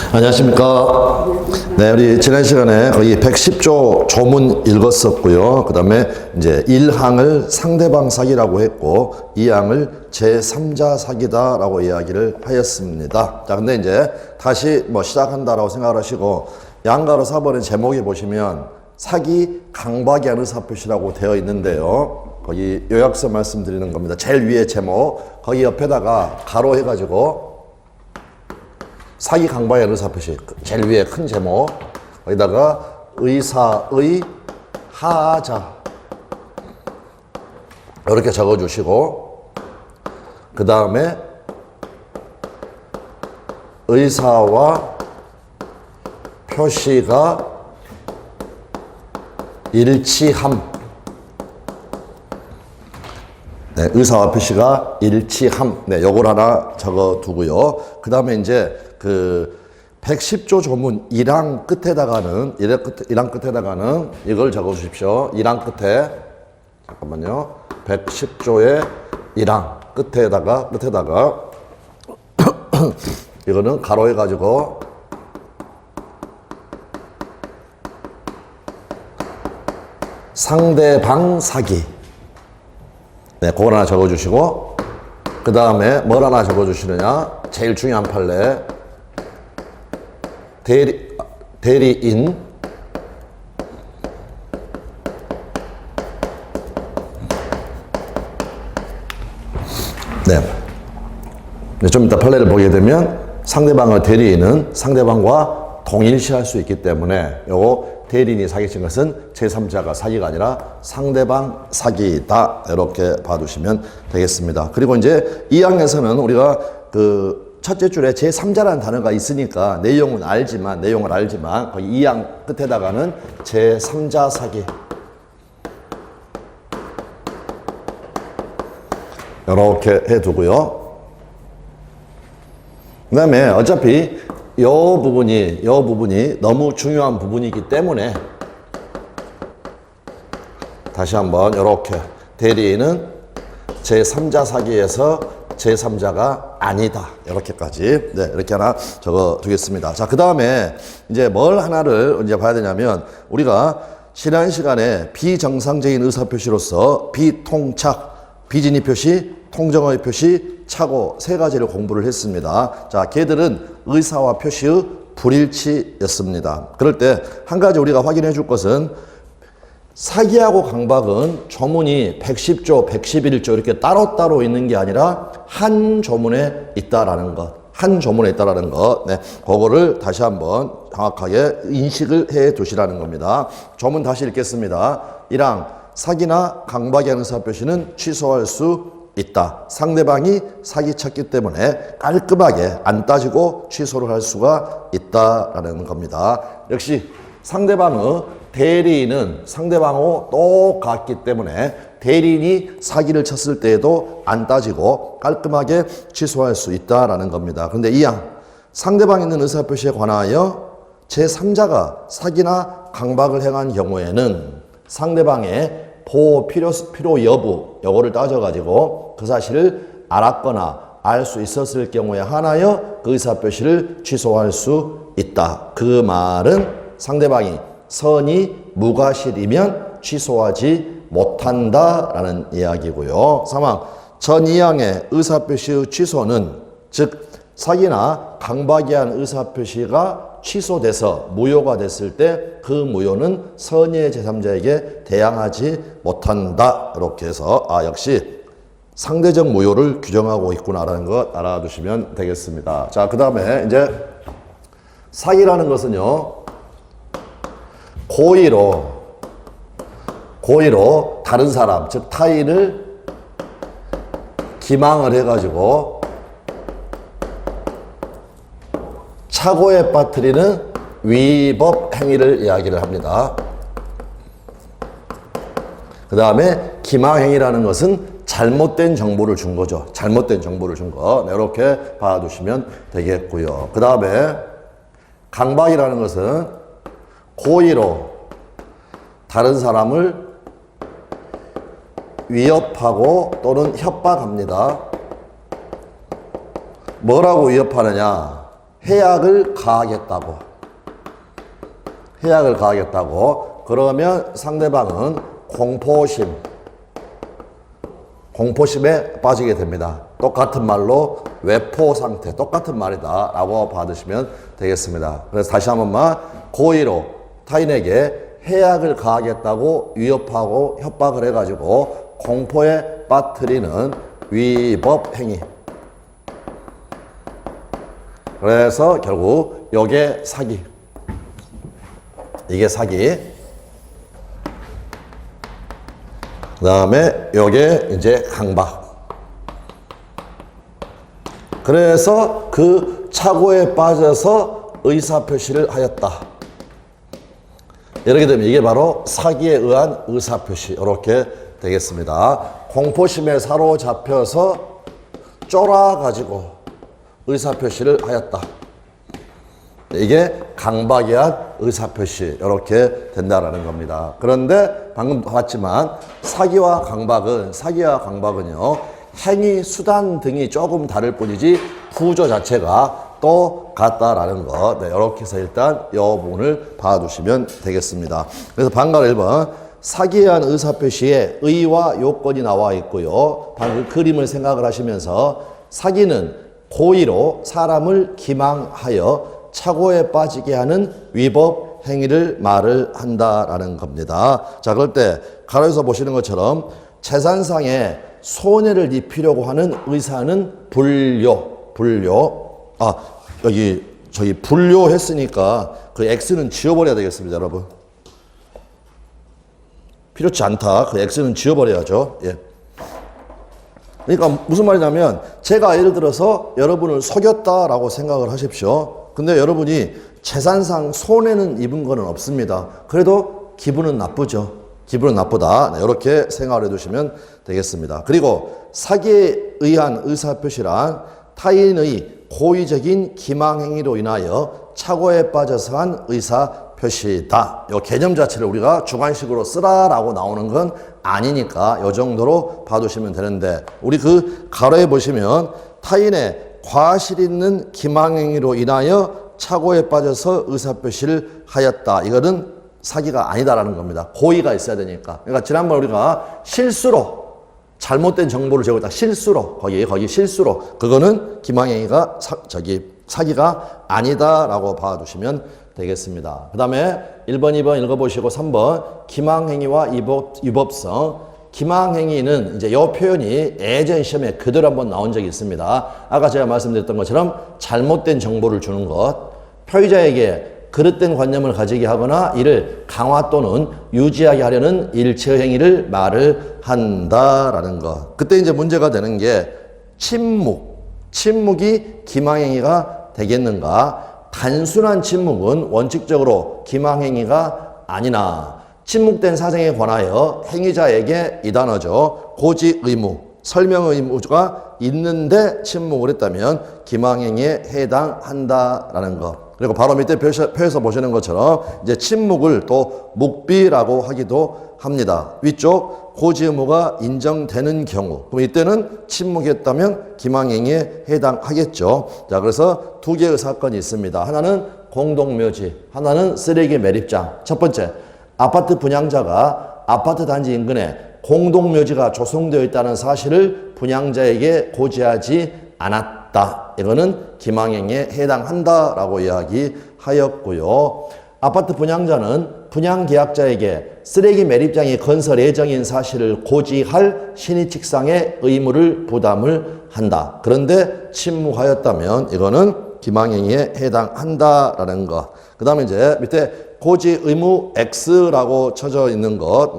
안녕하십니까. 네, 우리 지난 시간에 거의 110조 조문 읽었었고요. 그 다음에 이제 1항을 상대방 사기라고 했고, 2항을 제3자 사기다라고 이야기를 하였습니다. 자, 근데 이제 다시 시작한다라고 생각을 하시고, 양가로 4번의 제목에 보시면 사기 강박의 의사표시라고 되어 있는데요. 거기 요약서 말씀드리는 겁니다. 제일 위에 제목, 거기 옆에다가 가로 해가지고 사기 강박의 의사표시, 제일 위에 큰 제목, 거기다가 의사의 하자 이렇게 적어주시고, 그 다음에 의사와 표시가 일치함. 네, 의사와 표시가 일치함. 네, 요걸 하나 적어 두고요. 그 다음에 이제 110조 조문 1항 끝에다가는, 1항 끝에다가는 이걸 적어 주십시오. 1항 끝에, 잠깐만요. 110조의 1항 끝에다가, 이거는 가로 해가지고, 상대방 사기. 네, 그걸 하나 적어 주시고, 그 다음에 뭘 하나 적어 주시느냐. 제일 중요한 판례. 대리인. 네. 좀 이따 판례를 보게 되면 상대방의 대리인은 상대방과 동일시할 수 있기 때문에 요거 대리인이 사기친 것은 제3자가 사기가 아니라 상대방 사기다. 이렇게 봐두시면 되겠습니다. 그리고 이제 2항에서는 우리가 첫째 줄에 제3자라는 단어가 있으니까 내용을 알지만 거기 2항 끝에다가는 제3자 사기 이렇게 해두고요. 그 다음에 어차피 요 부분이 너무 중요한 부분이기 때문에 다시 한번 이렇게 대리인은 제3자 사기에서 제3자가 아니다. 이렇게까지. 네, 이렇게 하나 적어 두겠습니다. 자, 그 다음에 이제 뭘 하나를 이제 봐야 되냐면, 우리가 지난 시간에 비정상적인 의사표시로서 비통착, 비진입 표시, 통정의 표시, 착오 세 가지를 공부를 했습니다. 자, 걔들은 의사와 표시의 불일치였습니다. 그럴 때 한 가지 우리가 확인해 줄 것은, 사기하고 강박은 조문이 110조, 111조 이렇게 따로따로 있는 게 아니라 한 조문에 있다라는 것. 한 조문에 있다라는 것. 네, 그거를 다시 한번 정확하게 인식을 해 두시라는 겁니다. 조문 다시 읽겠습니다. 1항, 사기나 강박의 의사표시는 취소할 수 있다. 상대방이 사기쳤기 때문에 깔끔하게 안 따지고 취소를 할 수가 있다라는 겁니다. 역시 상대방의 대리인은 상대방하고 똑같기 때문에 대리인이 사기를 쳤을 때에도 안 따지고 깔끔하게 취소할 수 있다라는 겁니다. 그런데 2항, 상대방이 있는 의사표시에 관하여 제3자가 사기나 강박을 행한 경우에는 상대방의 보호 필요 여부, 요거를 따져가지고 그 사실을 알았거나 알 수 있었을 경우에 한하여 그 의사표시를 취소할 수 있다. 그 말은 상대방이 선이 무과실이면 취소하지 못한다라는 이야기고요. 3항, 전 2항의 의사표시의 취소는, 즉 사기나 강박에 한 의사표시가 취소돼서 무효가 됐을 때 그 무효는 선의의 제3자에게 대항하지 못한다. 이렇게 해서 역시 상대적 무효를 규정하고 있구나라는 것 알아두시면 되겠습니다. 자, 그 다음에 이제 사기라는 것은요, 고의로 다른 사람, 즉 타인을 기망을 해가지고 착오에 빠뜨리는 위법 행위를 이야기를 합니다. 그 다음에 기망행위라는 것은 잘못된 정보를 준 거죠. 잘못된 정보를 준 거. 네, 이렇게 봐두시면 되겠고요. 그 다음에 강박이라는 것은 고의로 다른 사람을 위협하고 또는 협박합니다. 뭐라고 위협하느냐? 해악을 가하겠다고. 해악을 가하겠다고. 그러면 상대방은 공포심에 빠지게 됩니다. 똑같은 말로 외포 상태, 똑같은 말이다 라고 받으시면 되겠습니다. 그래서 다시 한 번만, 고의로 타인에게 해악을 가하겠다고 위협하고 협박을 해가지고 공포에 빠뜨리는 위법 행위. 그래서 결국 요게 사기. 이게 사기. 그 다음에 요게 이제 강박. 그래서 그 착오에 빠져서 의사표시를 하였다. 이렇게 되면 이게 바로 사기에 의한 의사표시. 이렇게 되겠습니다. 공포심에 사로잡혀서 쫄아가지고 의사표시를 하였다. 이게 강박에 의한 의사표시. 이렇게 된다라는 겁니다. 그런데 방금 봤지만 사기와 강박은요, 행위, 수단 등이 조금 다를 뿐이지 구조 자체가 또 같다라는 것. 네, 이렇게 해서 일단 이 부분을 봐두시면 되겠습니다. 그래서 방금 1번 사기에 의한 의사표시에 의와 요건이 나와 있고요. 방금 그림을 생각을 하시면서 사기는 고의로 사람을 기망하여 착오에 빠지게 하는 위법 행위를 말을 한다라는 겁니다. 자, 그럴 때 가로에서 보시는 것처럼 재산상에 손해를 입히려고 하는 의사는 불료. 아, 저기 불료했으니까 그 X는 지워버려야 되겠습니다, 여러분. 필요치 않다. 그 X는 지워버려야죠. 예. 그러니까 무슨 말이냐면 제가 예를 들어서 여러분을 속였다라고 생각을 하십시오. 근데 여러분이 재산상 손해는 입은 거는 없습니다. 그래도 기분은 나쁘죠. 기분은 나쁘다. 네, 이렇게 생각을 해두시면 되겠습니다. 그리고 사기에 의한 의사표시란 타인의 고의적인 기망행위로 인하여 착오에 빠져서 한 의사표시다. 이 개념 자체를 우리가 주관식으로 쓰라라고 나오는 건 아니니까 이 정도로 봐두시면 되는데, 우리 그 가로에 보시면 타인의 과실 있는 기망행위로 인하여 착오에 빠져서 의사표시를 하였다. 이거는 사기가 아니다라는 겁니다. 고의가 있어야 되니까. 그러니까 지난번 우리가 실수로 잘못된 정보를 제공했다. 실수로 거기 실수로, 그거는 기망행위가 사기가 아니다라고 봐두시면 되겠습니다. 그 다음에 1번, 2번 읽어보시고 3번 기망행위와 위법성. 기망행위는 이제 이 표현이 예전 시험에 그대로 한번 나온 적이 있습니다. 아까 제가 말씀드렸던 것처럼 잘못된 정보를 주는 것, 표의자에게 그릇된 관념을 가지게 하거나 이를 강화 또는 유지하게 하려는 일체 행위를 말을 한다라는 것. 그때 이제 문제가 되는 게 침묵이 기망행위가 되겠는가? 단순한 침묵은 원칙적으로 기망행위가 아니나 침묵된 사정에 관하여 행위자에게 이 단어죠. 고지 의무, 설명 의무가 있는데 침묵을 했다면 기망행위에 해당한다라는 것. 그리고 바로 밑에 표에서 보시는 것처럼 이제 침묵을 또 묵비라고 하기도 합니다. 위쪽 고지 의무가 인정되는 경우, 그럼 이때는 침묵했다면 기망행위에 해당하겠죠. 자, 그래서 두 개의 사건이 있습니다. 하나는 공동묘지, 하나는 쓰레기 매립장. 첫 번째, 아파트 분양자가 아파트 단지 인근에 공동묘지가 조성되어 있다는 사실을 분양자에게 고지하지 않았다. 이거는 기망행위에 해당한다라고 이야기하였고요. 아파트 분양자는 분양계약자에게 쓰레기 매립장이 건설 예정인 사실을 고지할 신의칙상의 의무를 부담을 한다. 그런데 침묵하였다면 이거는 기망행위에 해당한다라는 것. 그 다음에 이제 밑에 고지 의무 X라고 쳐져 있는 것,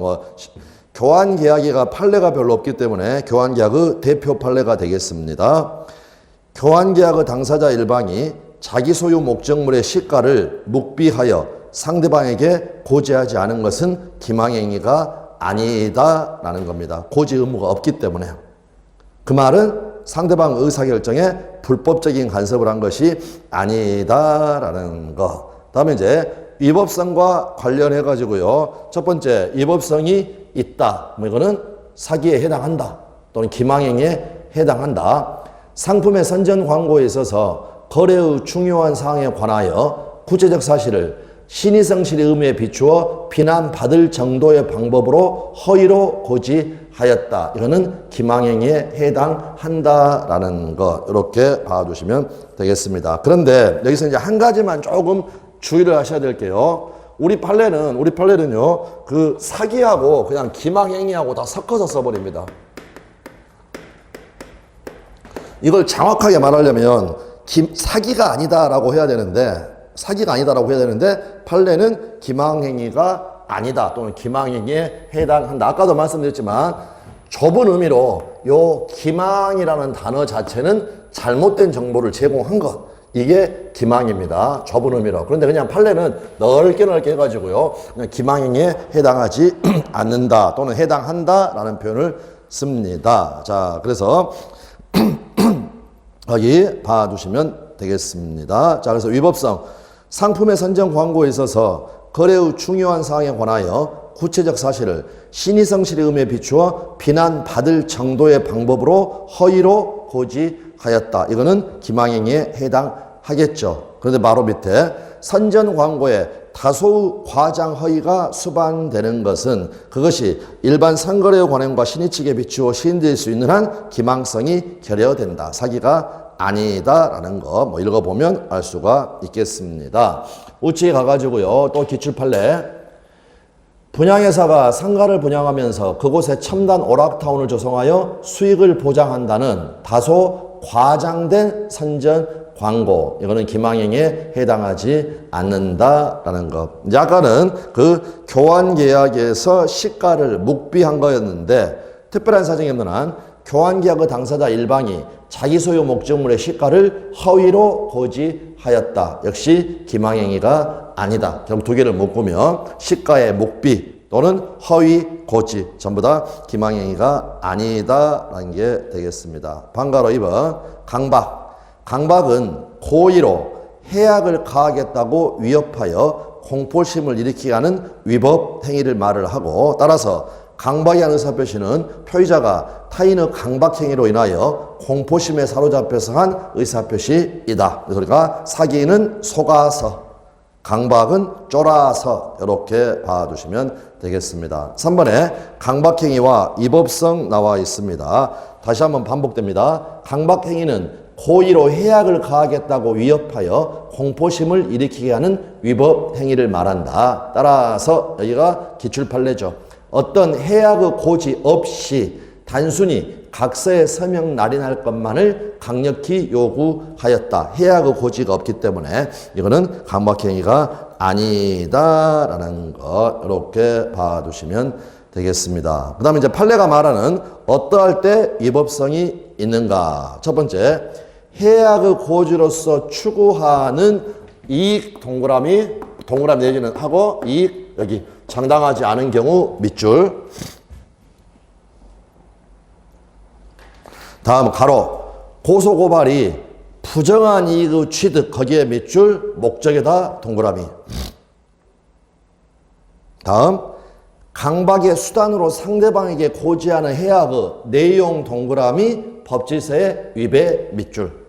교환계약이가 판례가 별로 없기 때문에 교환계약의 대표 판례가 되겠습니다. 교환계약의 당사자 일방이 자기 소유 목적물의 시가를 묵비하여 상대방에게 고지하지 않은 것은 기망행위가 아니다라는 겁니다. 고지 의무가 없기 때문에. 그 말은 상대방 의사결정에 불법적인 간섭을 한 것이 아니다라는 것. 다음에 이제 위법성과 관련해 가지고요. 첫 번째, 위법성이 있다. 이거는 사기에 해당한다. 또는 기망행위에 해당한다. 상품의 선전 광고에 있어서 거래의 중요한 사항에 관하여 구체적 사실을 신의성실의 의무에 비추어 비난받을 정도의 방법으로 허위로 고지하였다. 이거는 기망행위에 해당한다라는 거 이렇게 봐주시면 되겠습니다. 그런데 여기서 이제 한 가지만 조금 주의를 하셔야 될게요. 우리 판례는요 그 사기하고 그냥 기망행위하고 다 섞어서 써버립니다. 이걸 정확하게 말하려면 사기가 아니다라고 해야 되는데 판례는 기망행위가 아니다 또는 기망행위에 해당한다. 아까도 말씀드렸지만 좁은 의미로 요 기망이라는 단어 자체는 잘못된 정보를 제공한 것, 이게 기망입니다. 좁은 의미로. 그런데 그냥 판례는 넓게 해가지고요 그냥 기망행위에 해당하지 않는다 또는 해당한다라는 표현을 씁니다. 자, 그래서 여기 봐두시면 되겠습니다. 자, 그래서 위법성. 상품의 선정 광고에 있어서 거래의 중요한 사항에 관하여 구체적 사실을 신의성실의 의무에 비추어 비난받을 정도의 방법으로 허위로 고지하였다. 이거는 기망행위에 해당하겠죠. 그런데 바로 밑에 선전 광고에 다소의 과장 허위가 수반되는 것은 그것이 일반 상거래의 관행과 신의 측에 비추어 시인될 수 있는 한 기망성이 결여된다. 사기가 아니다라는 거 뭐 읽어보면 알 수가 있겠습니다. 우측에 가가지고요 또 기출판례. 분양회사가 상가를 분양하면서 그곳에 첨단 오락타운을 조성하여 수익을 보장한다는 다소 과장된 선전 광고, 이거는 기망행위에 해당하지 않는다라는 것. 이제 아까는 그 교환계약에서 시가를 묵비한 거였는데 특별한 사정이 없는 한 교환계약의 당사자 일방이 자기 소유 목적물의 시가를 허위로 고지하였다. 역시 기망행위가 아니다. 결국 두 개를 묶으면 시가의 묵비 또는 허위 고지 전부 다 기망행위가 아니다라는 게 되겠습니다. 방가로 2번 강박. 강박은 고의로 해악을 가하겠다고 위협하여 공포심을 일으키게 하는 위법 행위를 말을 하고, 따라서 강박에 대한 의사표시는 표의자가 타인의 강박행위로 인하여 공포심에 사로잡혀서 한 의사표시이다. 그러니까 사기는 속아서, 강박은 쫄아서 이렇게 봐두시면 되겠습니다. 3번에 강박행위와 위법성 나와 있습니다. 다시 한번 반복됩니다. 강박행위는 고의로 해악을 가하겠다고 위협하여 공포심을 일으키게 하는 위법 행위를 말한다. 따라서 여기가 기출판례죠. 어떤 해악의 고지 없이 단순히 각서에 서명 날인할 것만을 강력히 요구하였다. 해악의 고지가 없기 때문에 이거는 강박행위가 아니다라는 것 이렇게 봐두시면 되겠습니다. 그 다음에 이제 판례가 말하는 어떠할 때 위법성이 있는가. 첫 번째, 해악의 고지로서 추구하는 이익 동그라미 내지는 하고 이익 여기 정당하지 않은 경우 밑줄. 다음 가로 고소고발이 부정한 이익의 취득 거기에 밑줄 목적에다 동그라미. 다음 강박의 수단으로 상대방에게 고지하는 해악의 내용 동그라미 법질서의 위배 밑줄.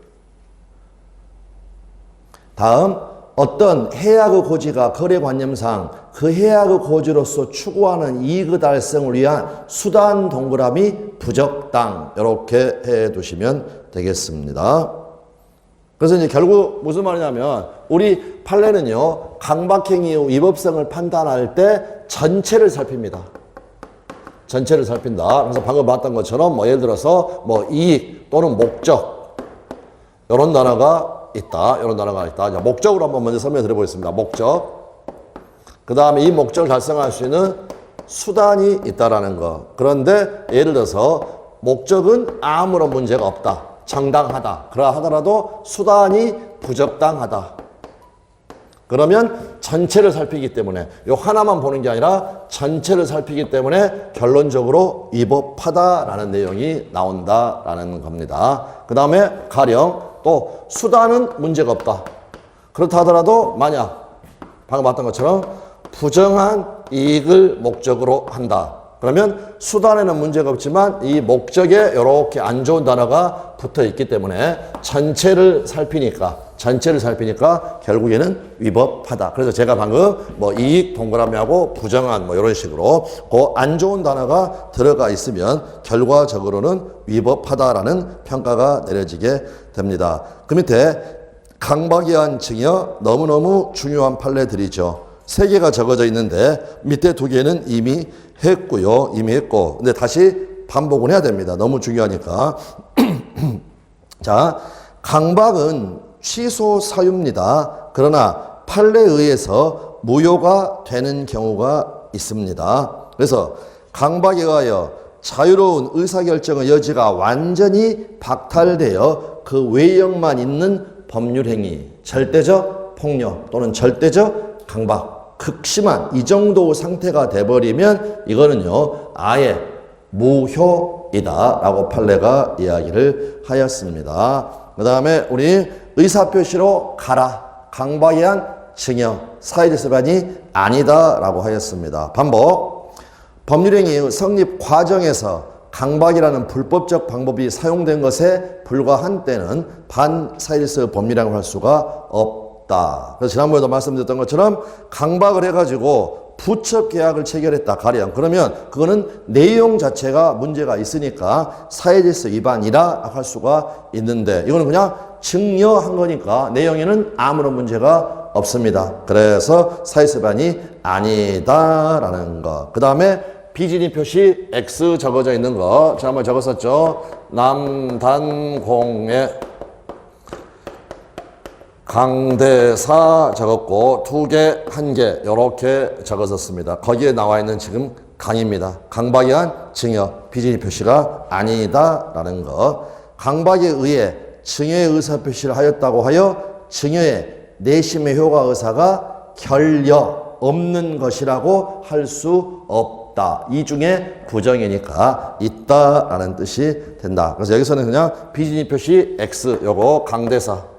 다음 어떤 해악의 고지가 거래관념상 그 해악의 고지로서 추구하는 이익의 달성을 위한 수단 동그라미 부적당 이렇게 해두시면 되겠습니다. 그래서 이제 결국 무슨 말이냐면 우리 판례는요 강박행위의 위법성을 판단할 때 전체를 살핍니다. 전체를 살핀다. 그래서 방금 봤던 것처럼 뭐 예를 들어서 뭐 이익 또는 목적 이런 단어가 있다. 이런 단어가 있다. 자, 목적으로 한번 먼저 설명해 드려보겠습니다. 목적. 그 다음에 이 목적을 달성할 수 있는 수단이 있다라는 거. 그런데 예를 들어서 목적은 아무런 문제가 없다. 정당하다. 그러하 하더라도 수단이 부적당하다. 그러면 전체를 살피기 때문에 요 하나만 보는 게 아니라 전체를 살피기 때문에 결론적으로 위법하다라는 내용이 나온다라는 겁니다. 그 다음에 가령 또 수단은 문제가 없다. 그렇다 하더라도 만약 방금 봤던 것처럼 부정한 이익을 목적으로 한다. 그러면 수단에는 문제가 없지만 이 목적에 이렇게 안 좋은 단어가 붙어 있기 때문에 전체를 살피니까 결국에는 위법하다. 그래서 제가 방금 뭐 이익 동그라미하고 부정한 뭐 이런 식으로 그 안 좋은 단어가 들어가 있으면 결과적으로는 위법하다라는 평가가 내려지게 됩니다. 그 밑에 강박이한 증여 너무너무 중요한 판례들이죠. 3개가 적어져 있는데 밑에 2개는 이미 했고요. 이미 했고. 근데 다시 반복은 해야 됩니다. 너무 중요하니까. 자, 강박은 취소 사유입니다. 그러나 판례에 의해서 무효가 되는 경우가 있습니다. 그래서 강박에 의하여 자유로운 의사결정의 여지가 완전히 박탈되어 그 외형만 있는 법률행위, 절대적 폭력 또는 절대적 강박, 극심한 이 정도 상태가 돼버리면 이거는요 아예 무효이다 라고 판례가 이야기를 하였습니다. 그 다음에 우리 의사표시로 가라, 강박에 의한 증여, 사회적 세반이 아니다 라고 하였습니다. 반복, 법률행위 성립 과정에서 강박이라는 불법적 방법이 사용된 것에 불과한 때는 반사회적 법률이라고 할 수가 없다. 그래서 지난번에도 말씀드렸던 것처럼 강박을 해가지고 부처 계약을 체결했다 가령 그러면 그거는 내용 자체가 문제가 있으니까 사회질서 위반이라 할 수가 있는데 이거는 그냥 증여한 거니까 내용에는 아무런 문제가 없습니다. 그래서 사회질서 위반이 아니다라는 거. 그 다음에 비진입 표시 X 적어져 있는 거 지난번에 적었었죠. 남단공의 강대사 적었고 2개, 1개 이렇게 적었었습니다. 거기에 나와 있는 지금 강입니다. 강박에 의한 증여, 비진입 표시가 아니다라는 거. 강박에 의해 증여의 의사표시를 하였다고 하여 증여의 내심의 효과 의사가 결여 없는 것이라고 할 수 없다. 이 중에 부정이니까 있다라는 뜻이 된다. 그래서 여기서는 그냥 비진입 표시 X 요거 강대사.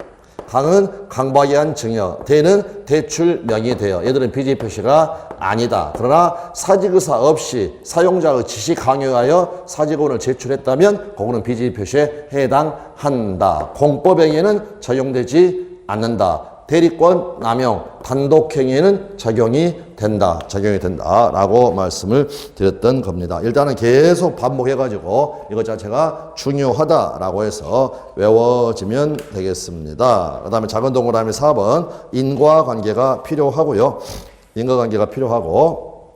강은 강박에 의한 증여, 대는 대출 명의되어 얘들은 비진입 표시가 아니다. 그러나 사직의사 없이 사용자의 지시 강요하여 사직원을 제출했다면 그거는 비진입 표시에 해당한다. 공법행위에는 적용되지 않는다. 대리권 남용, 단독행위에는 적용이 된다라고 말씀을 드렸던 겁니다. 일단은 계속 반복해가지고 이것 자체가 중요하다라고 해서 외워지면 되겠습니다. 그 다음에 작은 동그라미 4번 인과관계가 필요하고요. 인과관계가 필요하고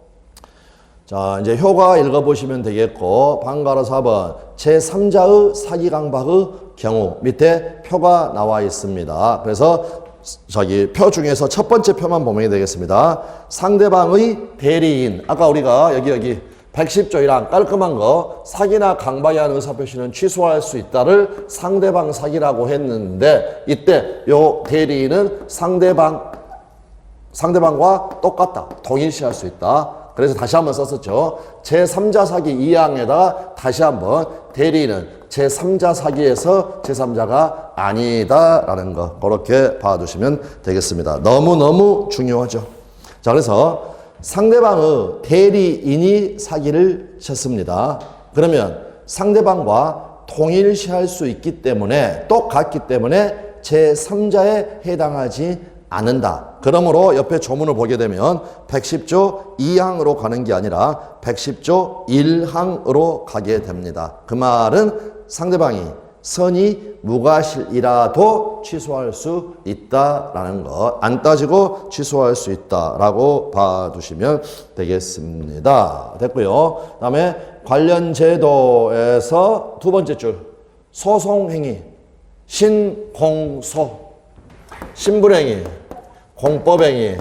자 이제 효과 읽어보시면 되겠고 방가로 4번 제3자의 사기 강박의 경우 밑에 표가 나와 있습니다. 그래서 저기 표 중에서 첫 번째 표만 보면 되겠습니다. 상대방의 대리인 아까 우리가 여기 110조이랑 깔끔한 거 사기나 강박에 의한 의사표시는 취소할 수 있다를 상대방 사기라고 했는데 이때 요 대리인은 상대방과 똑같다. 동일시할 수 있다. 그래서 다시 한번 썼었죠. 제3자 사기 2항에다가 다시 한번 대리인은 제3자 사기에서 제3자가 아니다라는 거 그렇게 봐두시면 되겠습니다. 너무너무 중요하죠. 자, 그래서 상대방의 대리인이 사기를 쳤습니다. 그러면 상대방과 동일시할 수 있기 때문에 똑같기 때문에 제3자에 해당하지 않는다. 그러므로 옆에 조문을 보게 되면 110조 2항으로 가는 게 아니라 110조 1항으로 가게 됩니다. 그 말은 상대방이 선이 무과실이라도 취소할 수 있다라는 거, 안 따지고 취소할 수 있다라고 봐두시면 되겠습니다. 됐고요. 그다음에 관련 제도에서 두 번째 줄 소송행위, 신공소, 신불행위, 공법행위,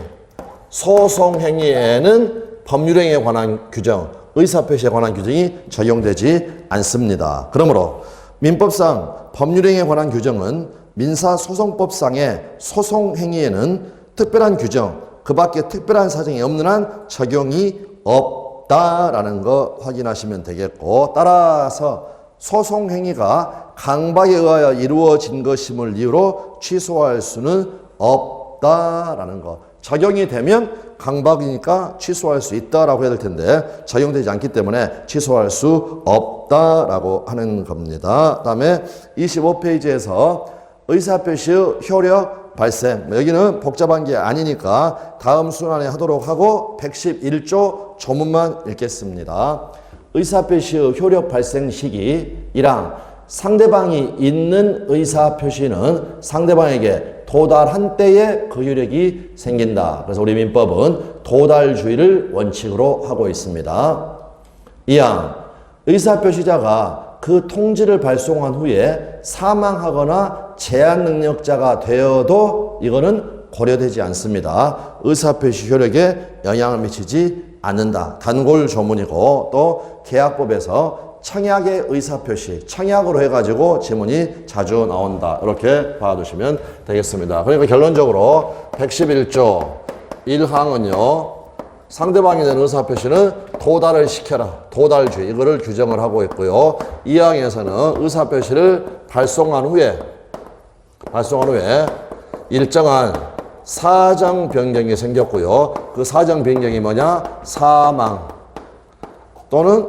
소송행위에는 법률행위에 관한 규정, 의사표시에 관한 규정이 적용되지 않습니다. 그러므로 민법상 법률행위에 관한 규정은 민사소송법상의 소송행위에는 특별한 규정, 그 밖에 특별한 사정이 없는 한 적용이 없다라는 거 확인하시면 되겠고 따라서 소송행위가 강박에 의하여 이루어진 것임을 이유로 취소할 수는 없다라는 거. 적용이 되면 강박이니까 취소할 수 있다라고 해야 될 텐데 적용되지 않기 때문에 취소할 수 없다라고 하는 겁니다. 그다음에 25페이지에서 의사표시의 효력 발생. 여기는 복잡한 게 아니니까 다음 순환에 하도록 하고 111조 조문만 읽겠습니다. 의사표시의 효력 발생 시기 1항 상대방이 있는 의사표시는 상대방에게 도달한 때에 그 효력이 생긴다. 그래서 우리 민법은 도달주의를 원칙으로 하고 있습니다. 2항 의사표시자가 그 통지를 발송한 후에 사망하거나 제한 능력자가 되어도 이거는 고려되지 않습니다. 의사표시 효력에 영향을 미치지 않는다. 단골 조문이고 또 계약법에서 청약의 의사표시, 청약으로 해가지고 지문이 자주 나온다. 이렇게 봐두시면 되겠습니다. 그러니까 결론적으로 111조 1항은요. 상대방에 대한 의사표시는 도달을 시켜라. 도달주의. 이거를 규정을 하고 있고요. 2항에서는 의사표시를 발송한 후에 일정한 사정 변경이 생겼고요. 그 사정 변경이 뭐냐? 사망 또는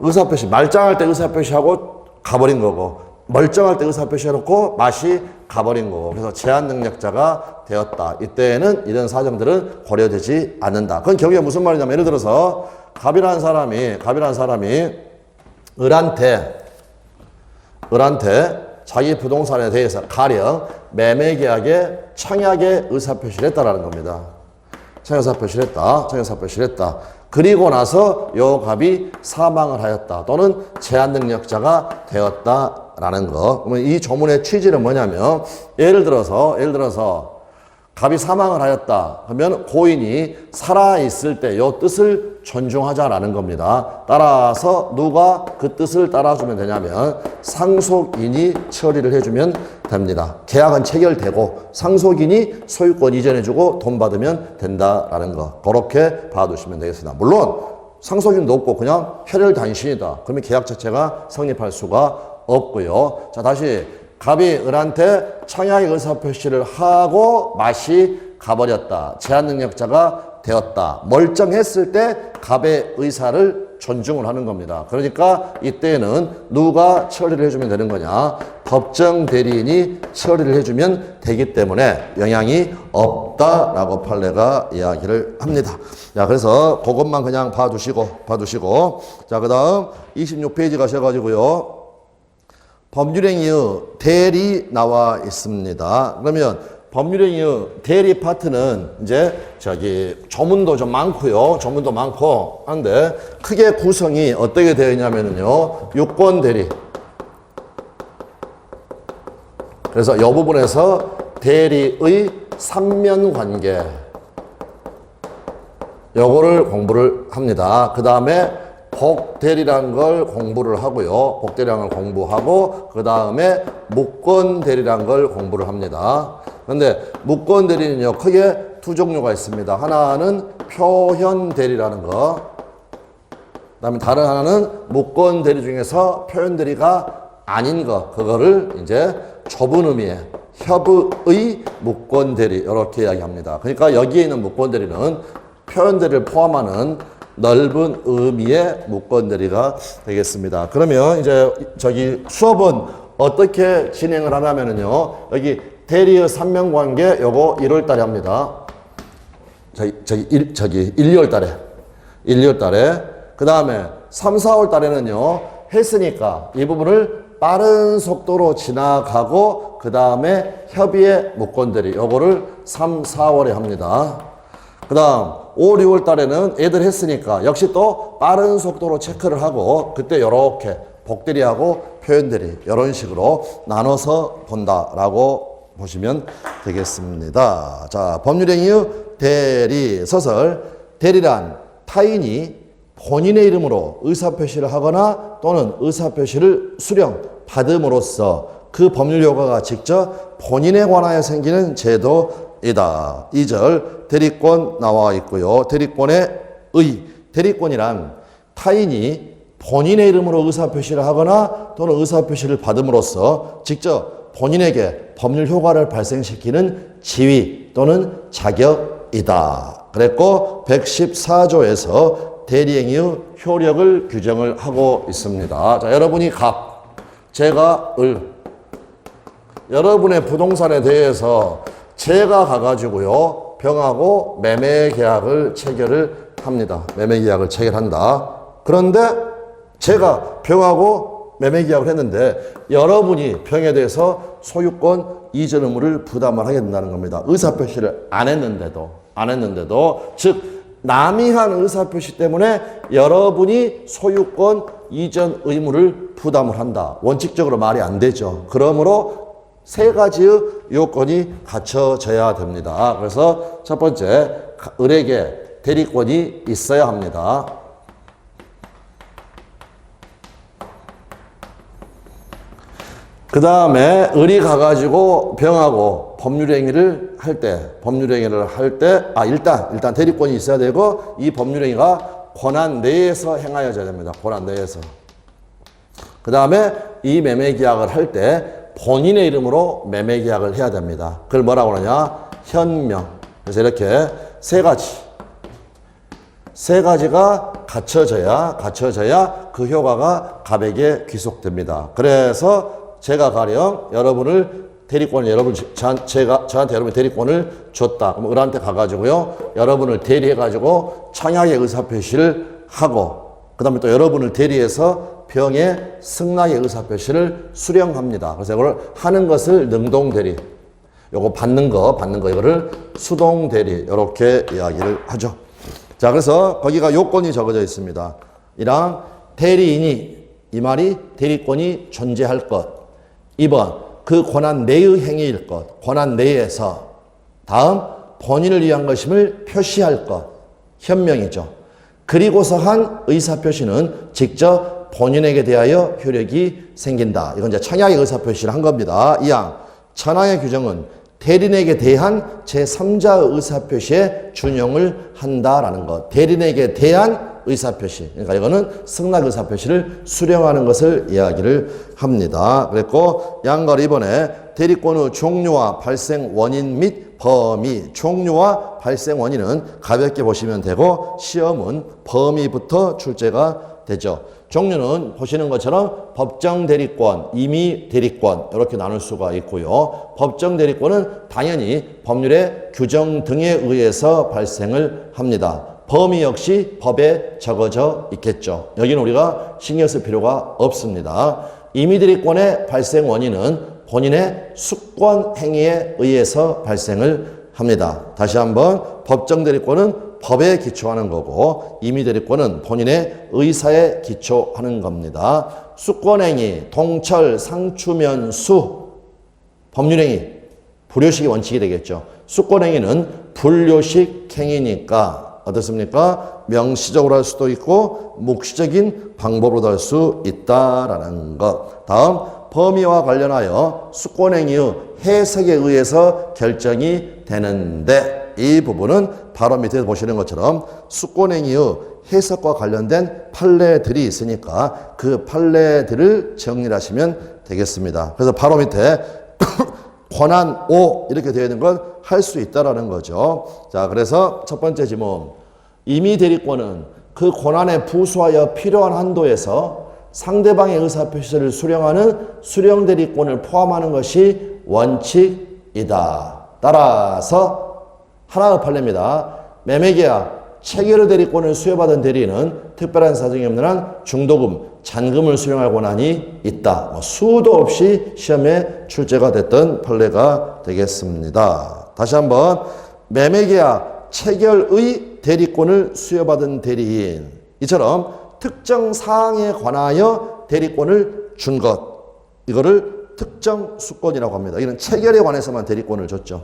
의사표시, 말짱할 때 의사표시하고 가버린 거고 멀쩡할 때 의사표시해놓고 맛이 가버린 거고 그래서 제한 능력자가 되었다. 이때에는 이런 사정들은 고려되지 않는다. 그건 경우에 무슨 말이냐면 예를 들어서 갑이라는 사람이 을한테 자기 부동산에 대해서 가령 매매계약에 청약의 의사표시를 했다라는 겁니다. 청약의사표시를 했다. 그리고 나서 요 갑이 사망을 하였다. 또는 제한 능력자가 되었다라는 거. 그러면 이 조문의 취지는 뭐냐면 예를 들어서 갑이 사망을 하였다. 그러면 고인이 살아있을 때 요 뜻을 존중하자라는 겁니다. 따라서 누가 그 뜻을 따라주면 되냐면 상속인이 처리를 해주면 됩니다. 계약은 체결되고 상속인이 소유권 이전해주고 돈 받으면 된다라는 거. 그렇게 봐두시면 되겠습니다. 물론 상속인도 없고 그냥 혈혈단신이다. 그러면 계약 자체가 성립할 수가 없고요. 자, 다시 갑이 을한테 청약의 의사표시를 하고 맛이 가버렸다. 제한 능력자가 되었다. 멀쩡했을 때 갑의 의사를 존중을 하는 겁니다. 그러니까 이때는 누가 처리를 해주면 되는 거냐? 법정 대리인이 처리를 해주면 되기 때문에 영향이 없다라고 판례가 이야기를 합니다. 자, 그래서 그것만 그냥 봐두시고. 자, 그 다음 26페이지 가셔가지고요. 법률행위의 대리 나와 있습니다. 그러면 법률행위의 대리 파트는 이제 조문도 좀 많고요. 조문도 많고 한데 크게 구성이 어떻게 되어 있냐면요. 유권 대리. 그래서 이 부분에서 대리의 삼면관계 요거를 공부를 합니다. 그 다음에 복대리라는 걸 공부를 하고요. 복대리라는 걸 공부하고 그 다음에 무권대리라는 걸 공부를 합니다. 그런데 무권대리는요. 크게 두 종류가 있습니다. 하나는 표현대리라는 거. 그 다음에 다른 하나는 무권대리 중에서 표현대리가 아닌 거. 그거를 이제 좁은 의미의 협의의 무권대리 이렇게 이야기합니다. 그러니까 여기에 있는 무권대리는 표현대리를 포함하는 넓은 의미의 무권대리가 되겠습니다. 그러면 이제 수업은 어떻게 진행을 하냐면요. 여기 대리의 삼면관계 요거 1월 달에 합니다. 1, 2월 달에. 그 다음에 3, 4월 달에는요. 했으니까 이 부분을 빠른 속도로 지나가고 그 다음에 협의의 무권대리 요거를 3, 4월에 합니다. 그 다음 5, 6월 달에는 애들 했으니까 역시 또 빠른 속도로 체크를 하고 그때 이렇게 복대리하고 표현대리 이런 식으로 나눠서 본다라고 보시면 되겠습니다. 자, 법률행위의 대리 서설. 대리란 타인이 본인의 이름으로 의사표시를 하거나 또는 의사표시를 수령 받음으로써 그 법률 효과가 직접 본인에 관하여 생기는 제도이다. 2절 대리권 나와 있고요. 대리권의 의. 대리권이란 타인이 본인의 이름으로 의사표시를 하거나 또는 의사표시를 받음으로써 직접 본인에게 법률 효과를 발생시키는 지위 또는 자격이다. 그랬고 114조에서 대리행위의 효력을 규정을 하고 있습니다. 자, 여러분이 갑, 제가 을, 여러분의 부동산에 대해서 제가 가가지고요 병하고 매매 계약을 체결을 합니다. 매매 계약을 체결한다. 그런데 제가 병하고 매매 계약을 했는데 여러분이 병에 대해서 소유권 이전 의무를 부담을 하게 된다는 겁니다. 의사표시를 안 했는데도 즉 남이 한 의사표시 때문에 여러분이 소유권 이전 의무를 부담을 한다. 원칙적으로 말이 안 되죠. 그러므로 세 가지의 요건이 갖춰져야 됩니다. 그래서 첫 번째, 을에게 대리권이 있어야 합니다. 그 다음에 을이 가가지고 병하고 법률행위를 할 때, 일단 대리권이 있어야 되고, 이 법률행위가 권한 내에서 행하여져야 됩니다. 권한 내에서. 그 다음에 이 매매계약을 할 때 본인의 이름으로 매매계약을 해야 됩니다. 그걸 뭐라고 하느냐? 현명. 그래서 이렇게 세 가지가 갖춰져야 그 효과가 갑에게 귀속됩니다. 그래서 제가 가령 여러분을 저한테 여러분 대리권을 줬다. 그럼 을한테 가가지고요, 여러분을 대리해가지고 청약의 의사표시를 하고, 그 다음에 또 여러분을 대리해서 병의 승낙의 의사표시를 수령합니다. 그래서 이걸 하는 것을 능동대리, 요거 받는 거 이거를 수동대리, 이렇게 이야기를 하죠. 자, 그래서 거기가 요건이 적어져 있습니다. 이랑 대리인이, 이 말이 대리권이 존재할 것. 2번, 그 권한 내의 행위일 것. 권한 내에서. 다음, 본인을 위한 것임을 표시할 것. 현명이죠. 그리고서 한 의사표시는 직접 본인에게 대하여 효력이 생긴다. 이건 이제 청약의 의사표시를 한 겁니다. 이항, 천하의 규정은 대리인에게 대한 제3자의 의사표시에 준용을 한다라는 것. 대리인에게 대한 의사표시. 그러니까 이거는 승낙 의사표시를 수령하는 것을 이야기를 합니다. 그랬고, 양걸 이번에 대리권의 종류와 발생 원인 및 범위. 종류와 발생 원인은 가볍게 보시면 되고, 시험은 범위부터 출제가 되죠. 종류는 보시는 것처럼 법정 대리권, 임의 대리권 이렇게 나눌 수가 있고요. 법정 대리권은 당연히 법률의 규정 등에 의해서 발생을 합니다. 범위 역시 법에 적어져 있겠죠. 여기는 우리가 신경 쓸 필요가 없습니다. 임의 대리권의 발생 원인은 본인의 수권 행위에 의해서 발생을 합니다. 다시 한번, 법정 대리권은 법에 기초하는 거고, 임의 대리권은 본인의 의사에 기초하는 겁니다. 수권행위, 동철, 상추면수, 법률행위, 불효식이 원칙이 되겠죠. 수권행위는 불효식 행위니까 어떻습니까? 명시적으로 할 수도 있고 묵시적인 방법으로도 할 수 있다라는 것. 다음, 범위와 관련하여 수권행위의 해석에 의해서 결정이 되는데, 이 부분은 바로 밑에 보시는 것처럼 수권행위의 해석과 관련된 판례들이 있으니까 그 판례들을 정리를 하시면 되겠습니다. 그래서 바로 밑에 권한 5 이렇게 되어 있는 건 할 수 있다라는 거죠. 자, 그래서 첫 번째 지문, 임의 대리권은 그 권한에 부수하여 필요한 한도에서 상대방의 의사표시를 수령하는 수령 대리권을 포함하는 것이 원칙이다. 따라서 하나의 판례입니다. 매매계약, 체결의 대리권을 수여받은 대리인은 특별한 사정이 없는 한 중도금, 잔금을 수령할 권한이 있다. 수도 없이 시험에 출제가 됐던 판례가 되겠습니다. 다시 한번, 매매계약, 체결의 대리권을 수여받은 대리인, 이처럼 특정 사항에 관하여 대리권을 준 것, 이거를 특정 수권이라고 합니다. 이는 체결에 관해서만 대리권을 줬죠.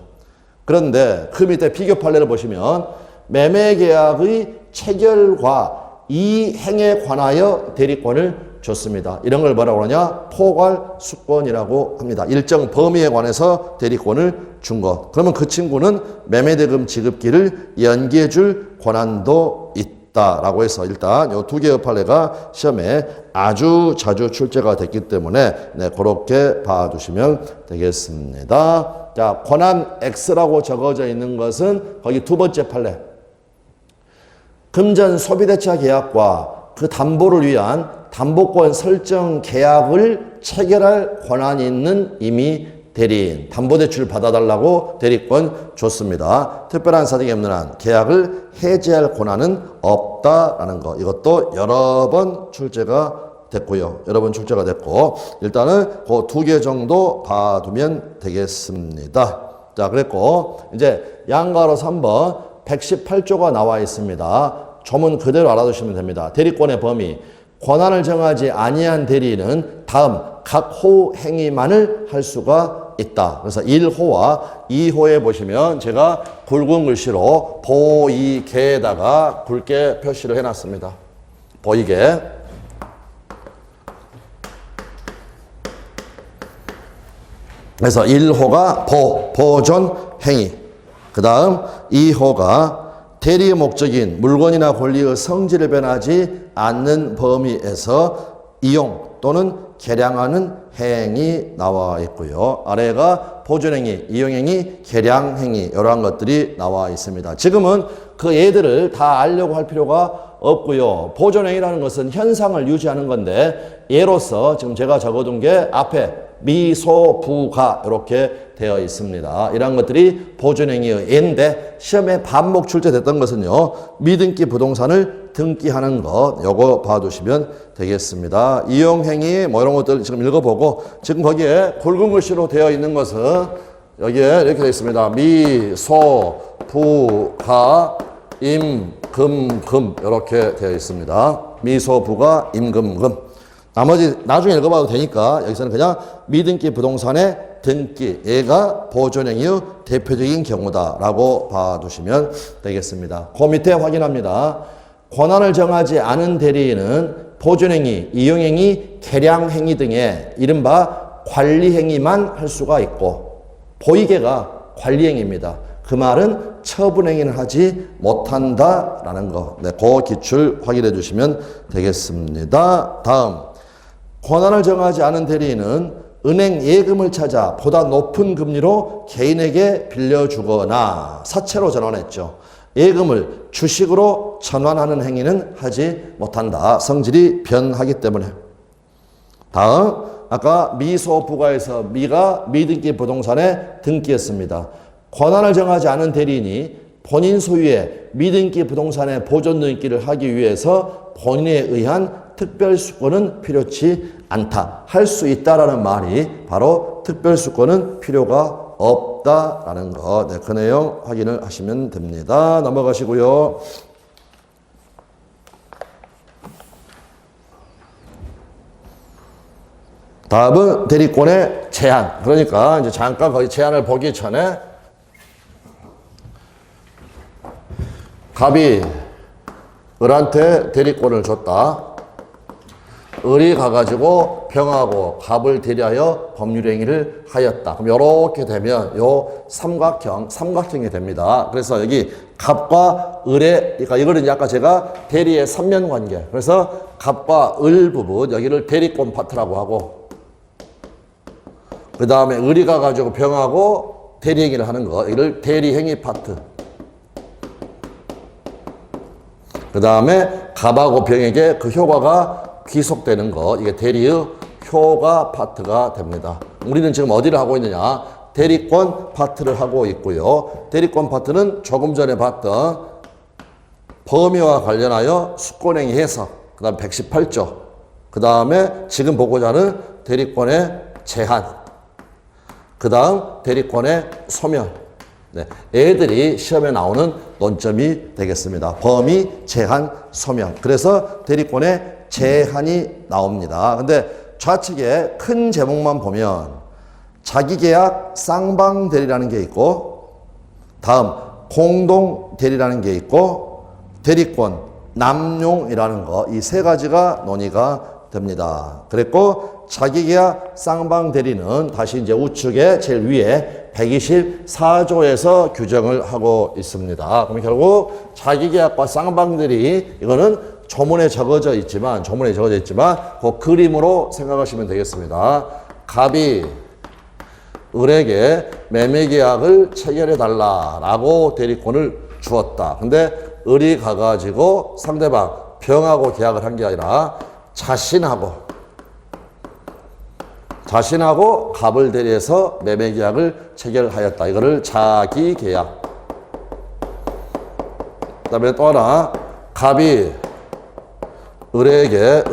그런데 그 밑에 비교 판례를 보시면 매매계약의 체결과 이 행에 관하여 대리권을 줬습니다. 이런 걸 뭐라고 하냐? 포괄수권이라고 합니다. 일정 범위에 관해서 대리권을 준 것. 그러면 그 친구는 매매대금 지급기를 연기해 줄 권한도 있다. 있다라고 해서 일단 요 두 개의 판례가 시험에 아주 자주 출제가 됐기 때문에 네, 그렇게 봐두시면 되겠습니다. 자, 권한 X라고 적어져 있는 것은 거기 두 번째 판례. 금전 소비대차 계약과 그 담보를 위한 담보권 설정 계약을 체결할 권한이 있는 이미 대리인, 담보대출 받아달라고 대리권 줬습니다. 특별한 사정이 없는 한 계약을 해지할 권한은 없다라는 거. 이것도 여러 번 출제가 됐고요. 여러 번 출제가 됐고 일단은 그 두 개 정도 봐두면 되겠습니다. 자, 그랬고 이제 양가로 3번 118조가 나와 있습니다. 조문 그대로 알아두시면 됩니다. 대리권의 범위. 권한을 정하지 아니한 대리인은 다음 각 호 행위만을 할 수가 있다. 그래서 1호와 2호에 보시면 제가 굵은 글씨로 보이게에다가 굵게 표시를 해놨습니다. 보이게. 그래서 1호가 보존 행위. 그 다음 2호가 대리의 목적인 물건이나 권리의 성질을 변하지 않는 범위에서 이용 또는 개량하는 행위 나와 있고요. 아래가 보존행위, 이용행위, 개량행위 이러한 것들이 나와 있습니다. 지금은 그 애들을 다 알려고 할 필요가 없고요. 보존행위라는 것은 현상을 유지하는 건데 예로서 지금 제가 적어둔 게 앞에 미소, 부가 이렇게 되어 있습니다. 이런 것들이 보존행위의 예인데 시험에 반복 출제됐던 것은요. 미등기 부동산을 등기하는 것 요거 봐두시면 되겠습니다. 이용행위 뭐 이런 것들 지금 읽어보고 지금 거기에 굵은 글씨로 되어 있는 것은 여기에 이렇게 되어 있습니다. 미소, 부가, 임, 금 이렇게 되어 있습니다. 미소, 부가, 임, 금. 나머지 나중에 읽어봐도 되니까 여기서는 그냥 미등기 부동산의 등기 얘가 보존행위의 대표적인 경우다라고 봐두시면 되겠습니다. 그 밑에 확인합니다. 권한을 정하지 않은 대리인은 보존행위, 이용행위, 개량행위 등의 이른바 관리행위만 할 수가 있고 보이게가 관리행위입니다. 그 말은 처분행위는 하지 못한다라는 거. 네, 그 기출 확인해 주시면 되겠습니다. 다음. 권한을 정하지 않은 대리인은 은행 예금을 찾아 보다 높은 금리로 개인에게 빌려주거나 사채로 전환했죠. 예금을 주식으로 전환하는 행위는 하지 못한다. 성질이 변하기 때문에. 다음 아까 미소 부가에서 미가 미등기 부동산에 등기했습니다. 권한을 정하지 않은 대리인이 본인 소유의 미등기 부동산의 보존 등기를 하기 위해서 본인에 의한 특별수권은 필요치 않다. 할 수 있다라는 말이 바로 특별수권은 필요가 없다라는 거. 네, 그 내용 확인을 하시면 됩니다. 넘어가시고요. 다음은 대리권의 제한. 그러니까 이제 잠깐 거기 제한을 보기 전에 갑이 을한테 대리권을 줬다. 을이 가가지고 병하고 갑을 대리하여 법률행위를 하였다. 그럼 이렇게 되면 요 삼각형이 됩니다. 그래서 여기 갑과 을의, 그러니까 이거는 아까 제가 대리의 삼면관계. 그래서 갑과 을 부분, 여기를 대리권 파트라고 하고, 그 다음에 을이 가가지고 병하고 대리행위를 하는 거, 이를 대리행위 파트. 그 다음에 갑하고 병에게 그 효과가 귀속되는 거, 이게 대리의 효과 파트가 됩니다. 우리는 지금 어디를 하고 있느냐? 대리권 파트를 하고 있고요. 대리권 파트는 조금 전에 봤던 범위와 관련하여 수권행위 해석, 그 다음 118조, 그 다음에 지금 보고자 하는 대리권의 제한, 그 다음 대리권의 소멸. 네, 애들이 시험에 나오는 논점이 되겠습니다. 범위, 제한, 소멸. 그래서 대리권의 제한이 나옵니다. 근데 좌측에 큰 제목만 보면 자기계약 쌍방대리라는 게 있고, 다음 공동대리라는 게 있고, 대리권 남용이라는 거, 이 세 가지가 논의가 됩니다. 그랬고 자기계약 쌍방대리는 다시 이제 우측에 제일 위에 124조에서 규정을 하고 있습니다. 그럼 결국 자기계약과 쌍방대리 이거는 조문에 적어져 있지만 그 그림으로 생각하시면 되겠습니다. 갑이 을에게 매매계약을 체결해 달라라고 대리권을 주었다. 근데 을이 가가지고 상대방 병하고 계약을 한 게 아니라 자신하고 갑을 대리해서 매매계약을 체결하였다. 이거를 자기계약. 그 다음에 또 하나, 갑이 을에게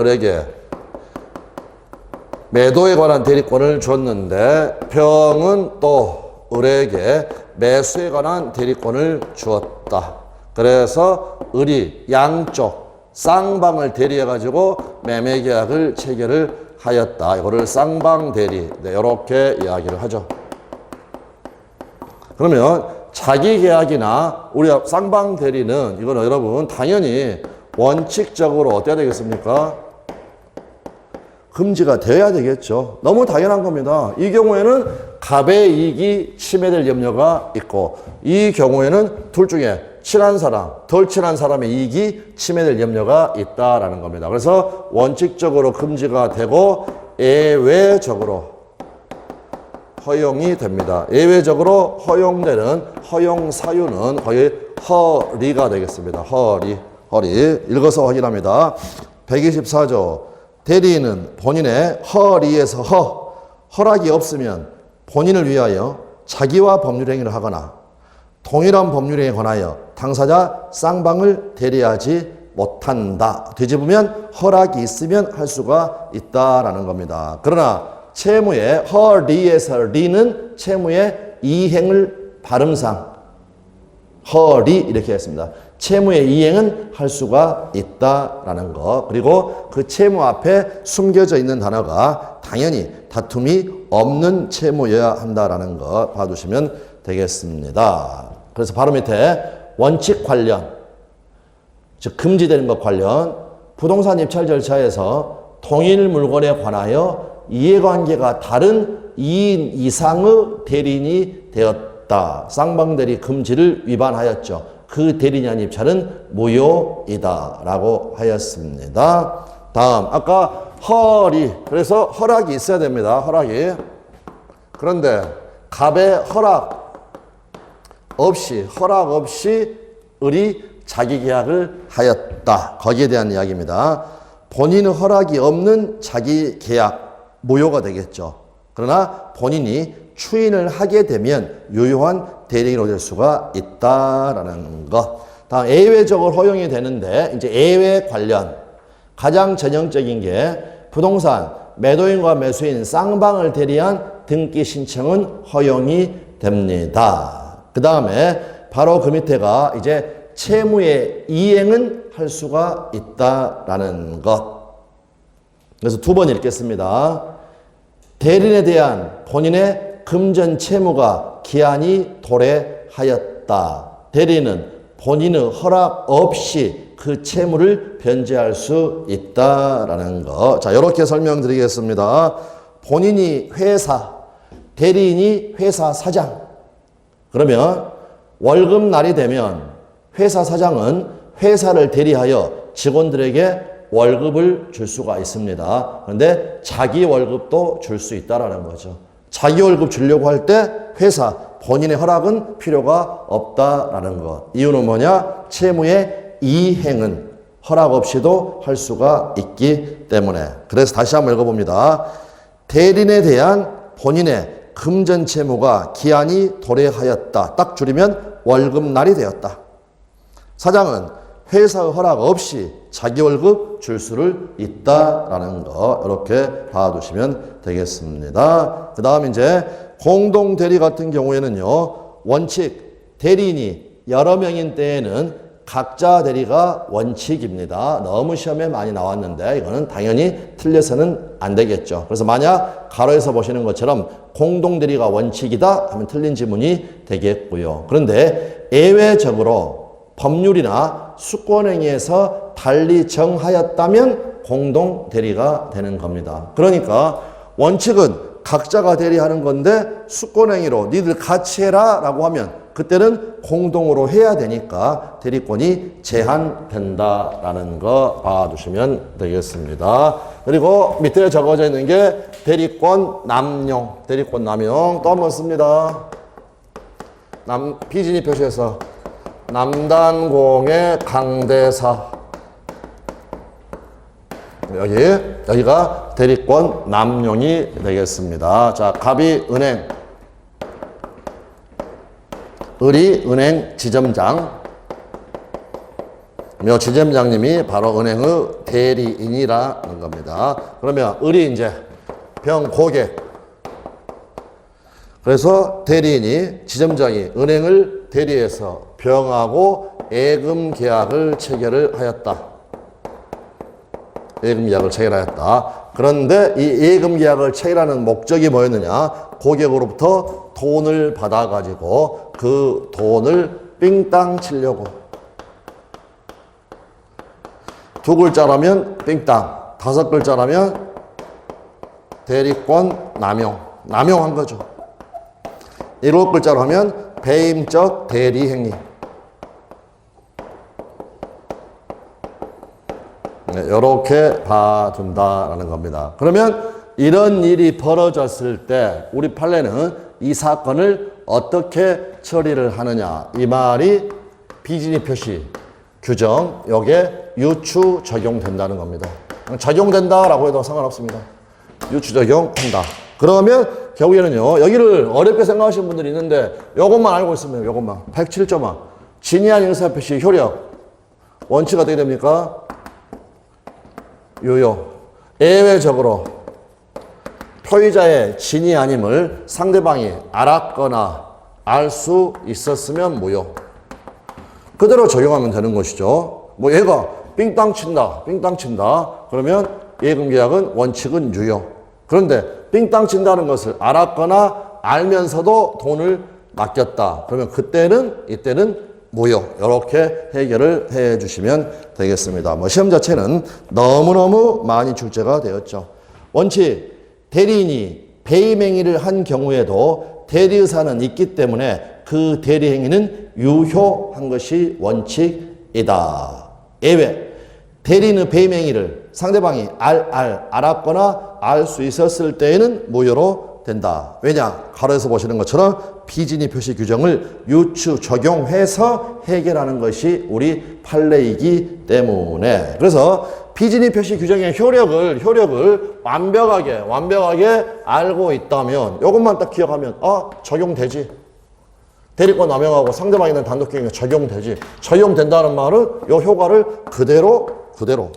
매도에 관한 대리권을 줬는데 병은 또 을에게 매수에 관한 대리권을 주었다. 그래서 을이 양쪽 쌍방을 대리해가지고 매매계약을 체결을 하였다. 이거를 쌍방대리. 네, 이렇게 이야기를 하죠. 그러면 자기계약이나 우리가 쌍방대리는 이거는 여러분 당연히 원칙적으로 어때야 되겠습니까? 금지가 되어야 되겠죠. 너무 당연한 겁니다. 이 경우에는 갑의 이익이 침해될 염려가 있고 이 경우에는 둘 중에 친한 사람, 덜 친한 사람의 이익이 침해될 염려가 있다라는 겁니다. 그래서 원칙적으로 금지가 되고 예외적으로 허용이 됩니다. 예외적으로 허용되는 허용 사유는 거의 허리가 되겠습니다. 허리. 읽어서 확인합니다. 124조. 대리인은 본인의 허리에서 허락이 없으면 본인을 위하여 자기와 법률행위를 하거나 동일한 법률행위에 관하여 당사자 쌍방을 대리하지 못한다. 뒤집으면 허락이 있으면 할 수가 있다라는 겁니다. 그러나 채무의 허리에서 리는 채무의 이행을 발음상 허리 이렇게 했습니다. 채무의 이행은 할 수가 있다라는 거. 그리고 그 채무 앞에 숨겨져 있는 단어가 당연히 다툼이 없는 채무여야 한다라는 거 봐두시면 되겠습니다. 그래서 바로 밑에 원칙 관련, 즉 금지되는 것 관련 부동산 입찰 절차에서 동일 물건에 관하여 이해관계가 다른 2인 이상의 대리인이 되었다. 쌍방대리 금지를 위반하였죠. 그 대리인이 한 입찰은 무효이다 라고 하였습니다. 다음 아까 허리, 그래서 허락이 있어야 됩니다. 허락이. 그런데 갑의 허락 없이 을이 자기계약을 하였다. 거기에 대한 이야기입니다. 본인의 허락이 없는 자기계약 무효가 되겠죠. 그러나 본인이 추인을 하게 되면 유효한 대리인이 될 수가 있다라는 것. 다음 예외적으로 허용이 되는데 이제 예외 관련 가장 전형적인 게 부동산 매도인과 매수인 쌍방을 대리한 등기 신청은 허용이 됩니다. 그 다음에 바로 그 밑에가 이제 채무의 이행은 할 수가 있다라는 것. 그래서 두 번 읽겠습니다. 대리인에 대한 본인의 금전 채무가 기한이 도래하였다. 대리인은 본인의 허락 없이 그 채무를 변제할 수 있다라는 거. 자, 이렇게 설명드리겠습니다. 본인이 회사, 대리인이 회사 사장. 그러면 월급날이 되면 회사 사장은 회사를 대리하여 직원들에게 월급을 줄 수가 있습니다. 그런데 자기 월급도 줄 수 있다라는 거죠. 자기 월급 주려고 할 때 회사 본인의 허락은 필요가 없다라는 것. 이유는 뭐냐? 채무의 이행은 허락 없이도 할 수가 있기 때문에. 그래서 다시 한번 읽어봅니다. 대리인에 대한 본인의 금전 채무가 기한이 도래하였다. 딱 줄이면 월급날이 되었다. 사장은 회사의 허락 없이 자기 월급 줄 수를 있다라는 거 이렇게 봐두시면 되겠습니다. 그 다음 이제 공동 대리 같은 경우에는요, 원칙 대리인이 여러 명인 때에는 각자 대리가 원칙입니다. 너무 시험에 많이 나왔는데 이거는 당연히 틀려서는 안 되겠죠. 그래서 만약 가로에서 보시는 것처럼 공동 대리가 원칙이다 하면 틀린 지문이 되겠고요. 그런데 예외적으로 법률이나 수권행위에서 달리 정하였다면 공동 대리가 되는 겁니다. 그러니까 원칙은 각자가 대리하는 건데 수권행위로 니들 같이 해라 라고 하면 그때는 공동으로 해야 되니까 대리권이 제한된다라는 거 봐주시면 되겠습니다. 그리고 밑에 적어져 있는 게 대리권 남용. 대리권 남용 또 한 번 씁니다. 비진입 표시에서 남단공의 강대사. 여기가 대리권 남용이 되겠습니다. 자, 갑이 은행, 을이 은행 지점장, 지점장님이 바로 은행의 대리인이라는 겁니다. 그러면 을이 이제 병 고객. 그래서 대리인이 지점장이 은행을 대리해서 병하고 예금 계약을 체결을 하였다. 예금 계약을 체결하였다. 그런데 이 예금 계약을 체결하는 목적이 뭐였느냐? 고객으로부터 돈을 받아가지고 그 돈을 삥땅 치려고. 두 글자라면 삥땅, 다섯 글자라면 대리권 남용. 남용한 거죠. 일곱 글자로 하면 배임적 대리행위. 이렇게 봐준다라는 겁니다. 그러면 이런 일이 벌어졌을 때 우리 판례는 이 사건을 어떻게 처리를 하느냐. 이 말이 비진입 표시 규정 여기에 유추 적용된다는 겁니다. 적용된다라고 해도 상관없습니다. 유추 적용한다. 그러면 결국에는요. 여기를 어렵게 생각하시는 분들이 있는데 이것만 알고 있으면 이것만 107조만 진의한 의사표시 효력 원칙 어떻게 됩니까? 유효. 예외적으로 표의자의 진위 아님을 상대방이 알았거나 알 수 있었으면 무효. 그대로 적용하면 되는 것이죠. 뭐 얘가 삥땅 친다. 그러면 예금계약은 원칙은 유효. 그런데 삥땅 친다는 것을 알았거나 알면서도 돈을 맡겼다. 그러면 이때는 무효. 이렇게 해결을 해 주시면 되겠습니다. 시험 자체는 너무너무 많이 출제가 되었죠. 원칙, 대리인이 배임행위를 한 경우에도 대리의사는 있기 때문에 그 대리행위는 유효한 것이 원칙이다. 예외, 대리인의 배임행위를 상대방이 알았거나 알 수 있었을 때에는 무효로 된다. 왜냐? 가로에서 보시는 것처럼 비진입 표시 규정을 유추 적용해서 해결하는 것이 우리 판례이기 때문에. 그래서 비진입 표시 규정의 효력을 완벽하게 알고 있다면 이것만 딱 기억하면 적용되지. 대리권 남용하고 상대방에 있는 단독행위가 적용되지. 적용된다는 말은 이 효과를 그대로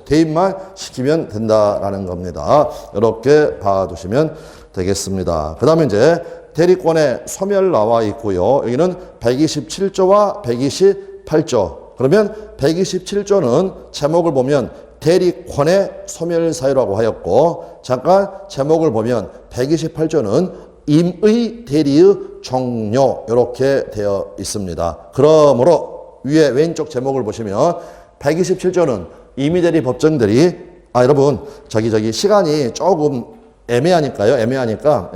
대입만 시키면 된다라는 겁니다. 이렇게 봐두시면 되겠습니다. 그 다음에 이제 대리권의 소멸 나와 있고요. 여기는 127조와 128조. 그러면 127조는 제목을 보면 대리권의 소멸 사유라고 하였고, 잠깐 제목을 보면 128조는 임의 대리의 종료 이렇게 되어 있습니다. 그러므로 위에 왼쪽 제목을 보시면 127조는 임의대리 법정들이 여러분 저기 시간이 조금 애매하니까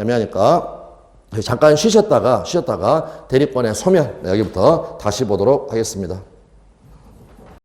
잠깐 쉬셨다가 대리권의 소멸 여기부터 다시 보도록 하겠습니다.